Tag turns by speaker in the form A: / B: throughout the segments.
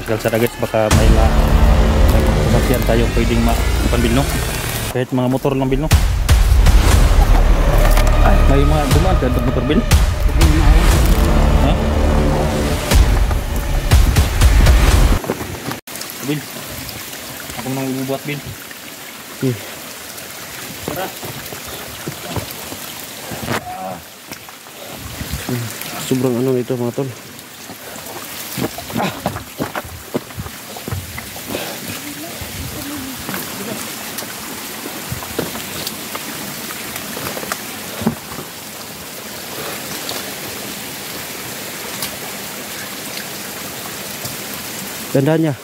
A: sa kalsada guys, baka may sasakyan tayong pwedeng mapanbil, no? Kahit mga motor lang bil, no? Ay, may mga dumaan ka motor bil? Ha? Bil, ako nang ibubuhat bil. Tara.
B: Sobrang ano ito mga tol. Tandaan niya.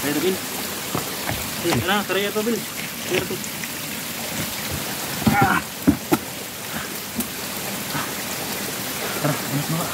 A: Kaya bil. Tara, karaya to bil. Kaya to. Tara, anak mga.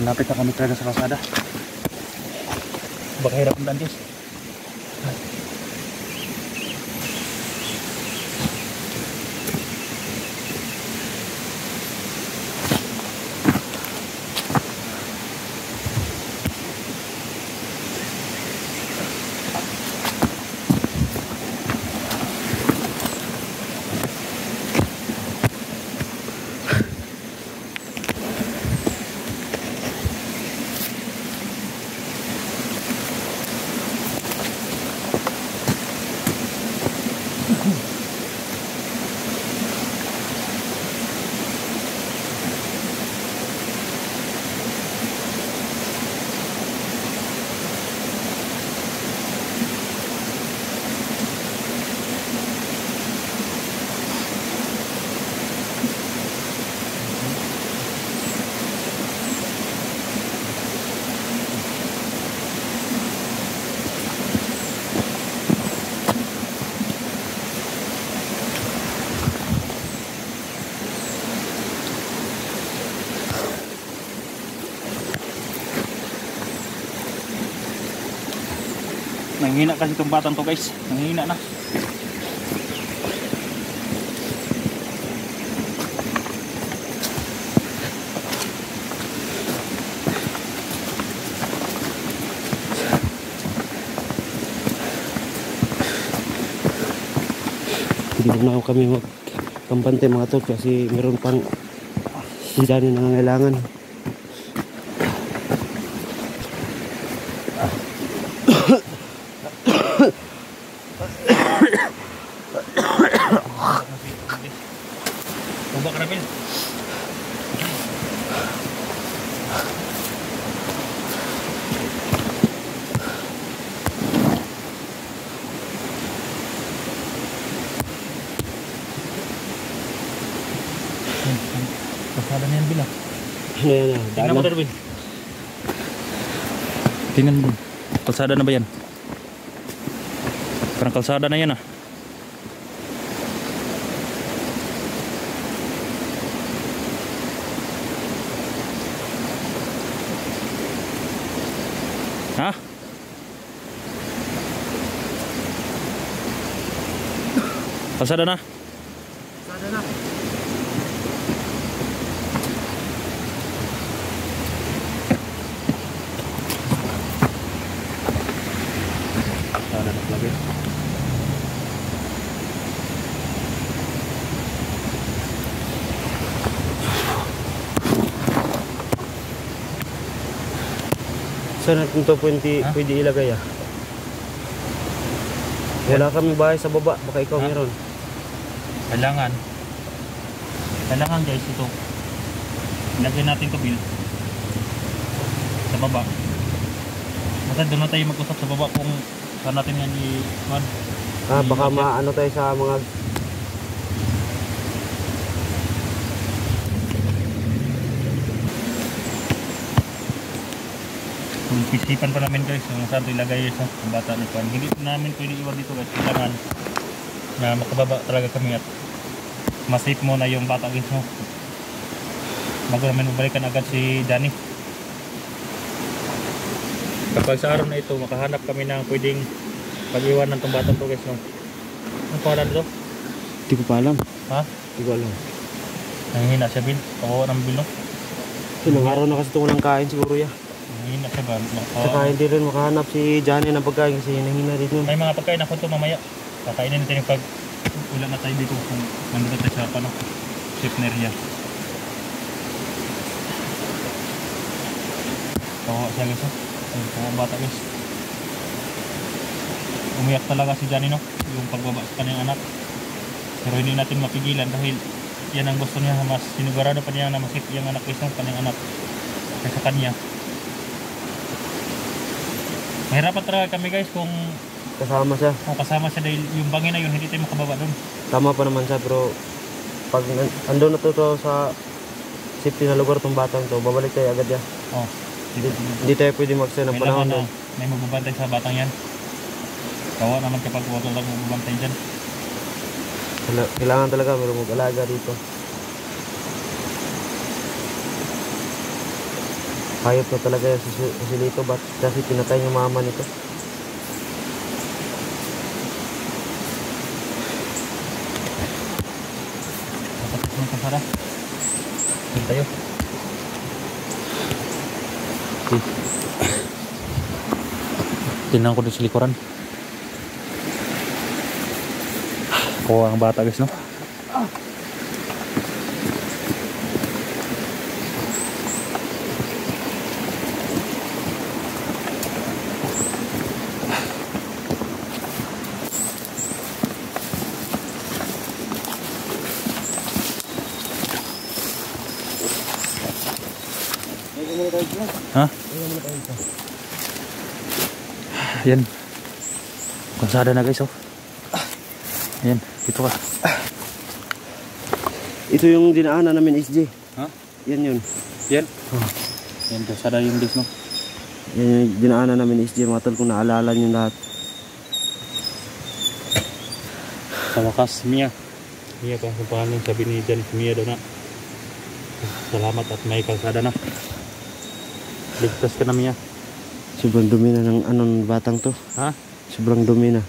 A: Malapit na kami talaga sa kalsada. Baka hirap ng dantis. Nanghina kasi itong batang to guys. Nanghina na.
B: Hindi na kami magkampante mga tol kasi meron pang sila na nangangailangan.
A: Coba ka na bil. Kalsada na yan bil.
B: Ano yan?
A: Tingnan mo na bil. Tingnan mo. Kalsada na ba yan? Parang kalsada na yan ah. Ha? Kalsada na?
B: Kalsada na.
A: Kalsada na lagi.
B: Saan natin ito pwede ilagay ah? Wala kami bahay sa baba, baka ikaw meron.
A: Kailangan guys ito. Ilagay natin to Bill sa baba. Basta doon na tayo mag-usap sa baba kung saan natin yan
B: Baka maano tayo sa mga
A: pisipan pa namin guys kung saan ito ilagay sa bata ni Juan. Hindi namin pwede iwan dito guys. Kailangan na makababa talaga kami at ma-safe muna yung bata guys no. Bago namin mabalikan agad si Johnny. Kapag sa araw na ito makahanap kami ng pwedeng pag-iwan ng itong batang to guys no. Anong pangalan dito?
B: Hindi ko pa alam.
A: Ha?
B: Hindi ko alam.
A: Nangihina siya Bill. Kawawa ng Bill no.
B: Ilang araw na kasi ito walang kain siguro ya.
A: Nangihina siya ba?
B: Saka hindi rin makahanap si Johnny ng pagkain kasi nangihina rin yun.
A: May mga pagkain ako ito mamaya. Kakainin natin yung pag ulan na tayo dito kung nandito tayo sa ano, safe na area. Kawawa siya guys. Kawawa bata guys. Umiyak talaga si Johnny no. Yung pagbaba sa kanyang anak. Pero hindi natin mapigilan dahil yan ang gusto niya. Mas sinigurado pa niya na masip yung anak guys ng kanyang anak kaysa kanya. Mahirapan talaga kami guys kung
B: Kasama siya.
A: kasama siya dahil yung bangin na yun hindi tayo makababa doon.
B: Tama pa naman siya pero pag andun na to sa safety na lugar tong batang to, babalik tayo agad ya.
A: Oh,
B: Hindi tayo pwede mag-stay ng panahon doon.
A: May magbabantay sa batang yan. Kawa naman kapag wala lang magbabantay dyan.
B: Kailangan talaga mayroong mag-alaga dito. Hayop na talaga yung Joselito kasi pinatay yung mama nito.
A: Tapos ng kasara. Dito tayo. Okay. Tingnan ko dito sa likuran. Kuha ang bata guys no. Ha? Yan. Kalsada na guys oh. Yan, dito ka.
B: Ito yung dinaanan namin SJ.
A: Ha?
B: Yan yun.
A: Yan? Yan, kalsada yung guys no.
B: Yan yung dinaanan namin SJ mga tol kung naalala nyo lahat.
A: Sa wakas, Mia. Mia pa, kung paano sabi ni Jan, Mia daw na. Salamat at may kalsada na. Ligtas ka na Mia.
B: Sobrang dumi na ng anong batang to.
A: Ha?
B: Sobrang dumi na.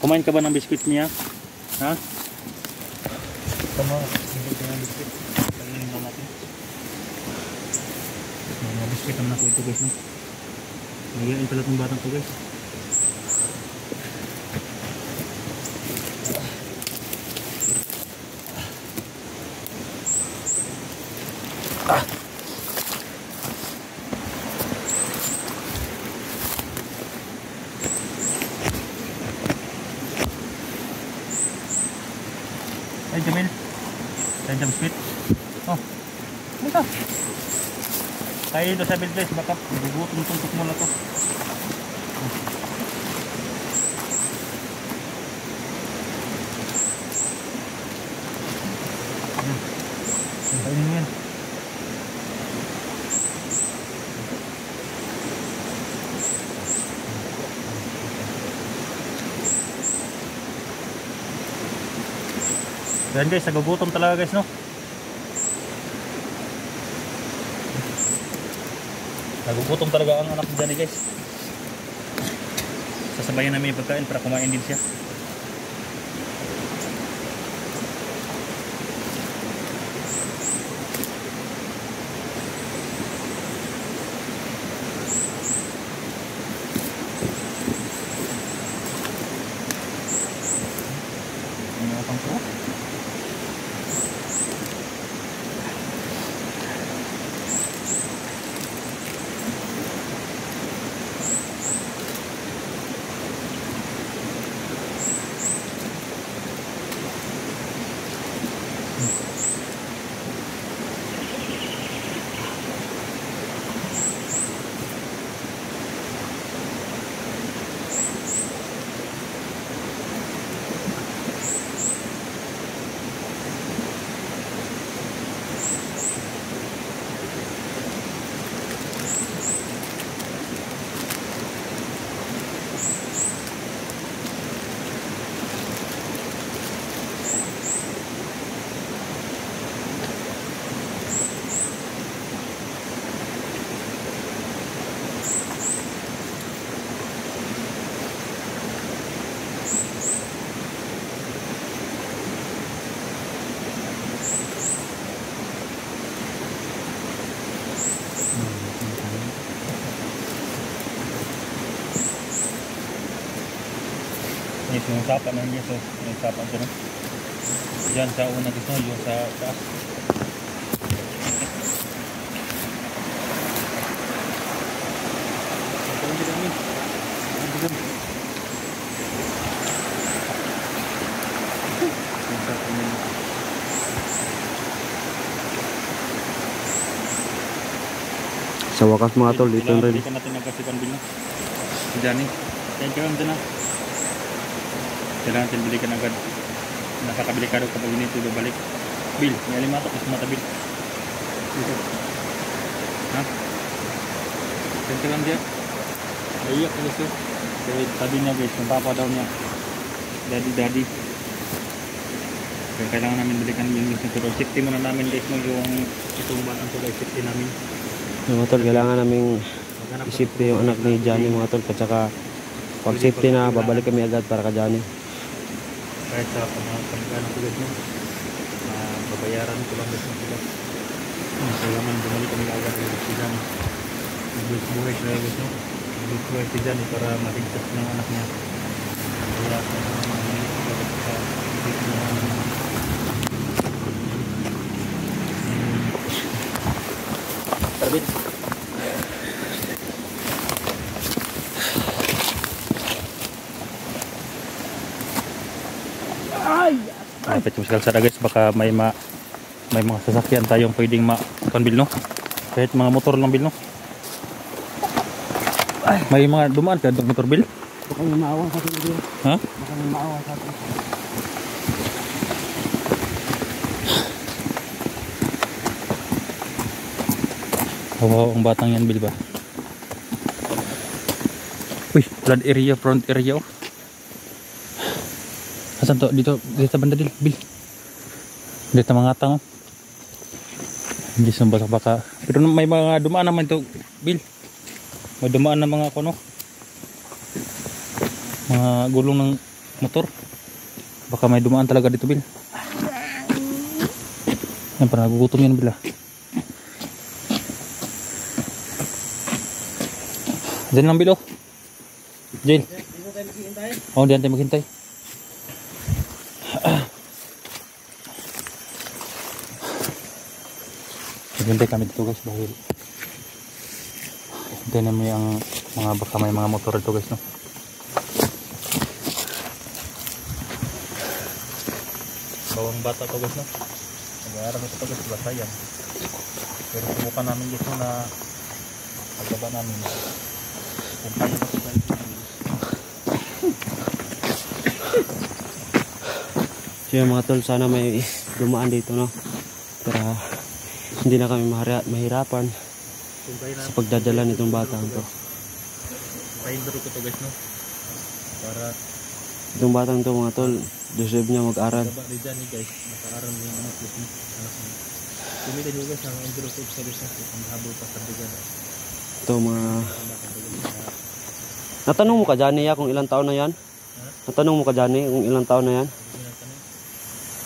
A: Kumain ka ba ng biskuit Mia? Ha? Tama, hindi ka ng biskuit. Paginin na natin. Mga biskuit naman ako ito guys no. Nagyain pala itong batang to guys. Ay, Jamil. Ay, Jam Sweet. Oh. Ano ka? Kaya dito sa bed guys, baka bubuto ng tuntok mo na to. Kainin mo yan. Yan guys, nagugutom talaga guys no. Nagugutom talaga ang anak ni Johnny guys. Sasabayan namin yung pagkain para kumain din siya. Yes, yung sapa na yun. So, yung sapa dyan. Diyan sa una gusto yung sa taas.
B: Sa wakas mga tol, dito rin.
A: Balikan natin ang kasipan bil na. Diyan eh. Thank you dyan na. Kailangan natin balikan agad. Nakakabili ka daw kapag hindi ito balik. Bil, may alimatok mas mata bil. Dito. Ha? Thank you dyan. Naiyak guys yun. Kaya sabi niya guys, yung papa daw niya. Daddy. Kaya kailangan namin balikan yung guys. Pero safety muna namin guys mo yung itong batang to guys. Safety namin.
B: Mga tol, kailangan naming isipte yung anak ni Johnny mga tol. At saka pag safety na, babalik kami agad para ka Johnny.
A: Kahit sa pagkano tulad mo, babayaran ko lang guys mo sila. Kailangan bumalik kami agad si Johnny. Buhay sila guys mo. Buhay si Johnny para maligtas ng anak niya. Kaya Tarbit. Kapit yung sa guys, baka may mga sasakyan tayong pwedeng ma-conbil no? Kahit mga motor lang bil no? May mga dumaan ka ng motor bil?
B: Baka may maawa sa atin dito.
A: Ha?
B: Baka may maawa sa atin.
A: Wow, ang batang yan bil ba? Uy, flood area, front area oh. Asan to? Dito banda bil. Dito mga tao. Hindi sumba baka. Pero may mga dumaan naman ito bil. May dumaan na mga ano. Mga gulong ng motor. Baka may dumaan talaga dito bil. Yan parang nagugutom yan bil ah. Diyan lang bil oh. Diyan.
B: Dito tayo maghihintay?
A: Oo, diyan tayo maghintay. Maghintay kami dito guys dahil hintay namin yung mga baka may mga motor dito guys no. Bawang bata to guys no. Nag-aaral ito guys bata yan. Pero subukan namin guys no na pagbaba namin. Kung kaya na sila
B: So yung mga tol, sana may dumaan dito no. Para hindi na kami mahirapan sa pagdadala nitong batang to.
A: Paindro ko to guys no. Para
B: Itong batang to mga tol, deserve niya mag-aral.
A: baba ni Johnny guys, naka-aral mo yung anak guys no. Anak mo. Kumita nyo guys ang indro ko sa guys no. Ang habol pa sa bigan.
B: Ito mga... Natanong mo ka Johnny ya kung ilang taon na yan? Natanong mo ka Johnny kung ilang taon na yan?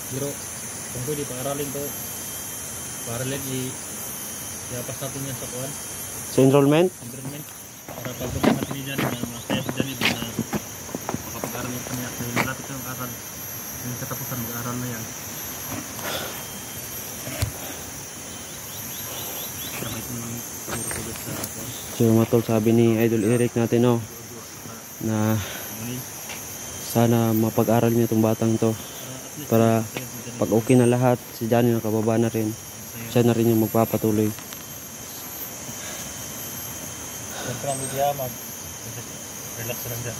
A: Pero kung pwede pang-aralin to, para-aralin i-iapas natin yan sa kuhan,
B: Sa enrollment?
A: environment, para pagbaba natin ni Johnny na masaya si Johnny din na makapag-aral yung kanya. Dahil malapit yung aral, yung katapusan mag-aral na yan. Kaya ito nang pagkakulit sa kuhan.
B: So mga tol, sabi ni Idol Eric natin no, na sana mapag-aral niya itong batang to. Para pag okay na lahat, si Johnny nakababa na rin. Siya na rin yung magpapatuloy.
A: Siyempre ang media mag-relax lang dyan.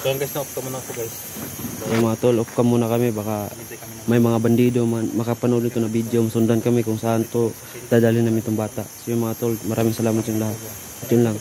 A: So guys, na-off ka muna ako guys.
B: So mga tol, off ka muna kami. Baka may mga bandido makapanood ito na video. Masundan kami kung saan to dadalhin namin itong bata. So yung mga tol, maraming salamat sa inyo lahat. At yun lang.